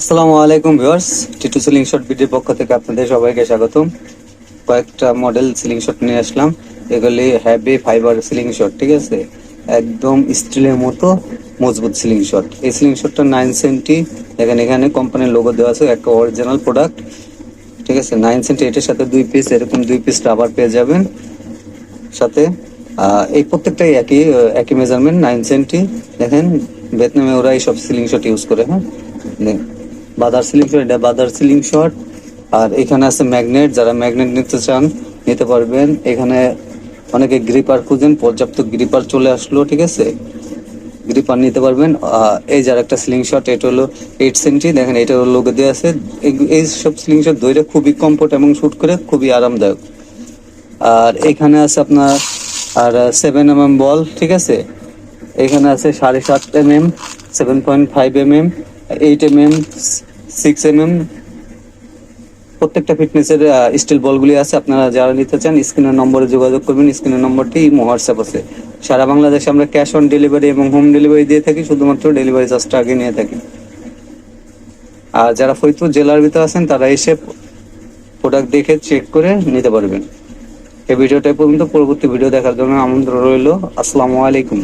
আসসালামু আলাইকুম viewers, Titu ceiling shot ভিডিওর পক্ষ থেকে আপনাদের সবাইকে স্বাগতম। কয়েকটা মডেল সিলিং শট নিয়ে আসলাম। এগুলি হ্যাভি ফাইবার সিলিং শট, ঠিক আছে, একদম স্টিলের মতো মজবুত সিলিং শট। এই সিলিং শটটা 9 সেন্টি, দেখেন এখানে কোম্পানির লোগো দেওয়া আছে, একটা অরিজিনাল প্রোডাক্ট, ঠিক আছে। 9 সেন্টি, এটার সাথে 2 পিস, এরকম 2 পিস রাবার পেয়ে যাবেন সাথে। এই প্রত্যেকটাই একই একই মেজারমেন্ট, 9 সেন্টি। দেখেন ভিয়েতনামে ওরা এইসব সিলিং শট ইউজ করে। হ্যাঁ, বাদার সিলিং শট, এটা বাদার সিলিং শট। আর এখানে আছে ম্যাগনেট, যারা ম্যাগনেট নিতে চান নিতে পারবেন। এখানে অনেকে গ্রিপার খুঁজেন, পর্যাপ্ত গ্রিপার চলে আসলো, ঠিক আছে, গ্রিপার নিতে পারবেন। এই যার একটা সিলিং শট, এটা হলো 8 সেন্টি, দেখেন এটা লোগো দেওয়া আছে। এই সব সিলিং শট ধরে খুবই কমফোর্ট এবং শুট করে খুবই আরামদায়ক। আর এখানে আছে আপনার আর 7 mm বল, ঠিক আছে। এখানে আছে 7.5 mm, 7.5 mm, 8 mm, 6 mm। প্রত্যেকটা ফিটনেসের স্টিল বলগুলি আছে। আপনারা যারা নিতে চান স্ক্রিনের নম্বরে যোগাযোগ করবেন। স্ক্রিনের নম্বরটি হোয়াটসঅ্যাপ আছে। সারা বাংলাদেশে আমরা ক্যাশ অন ডেলিভারি এবং হোম ডেলিভারি দিয়ে থাকি, শুধুমাত্র ডেলিভারি চার্জটা আগে নিয়ে থাকি। আর যারা ফরিদপুর জেলার ভিতরে আছেন তারা এসে প্রোডাক্ট দেখে চেক করে নিতে পারবেন। এই ভিডিওটা পর্যন্ত, পরবর্তী ভিডিও দেখার জন্য আমন্ত্রণ রইল। আসসালামু আলাইকুম।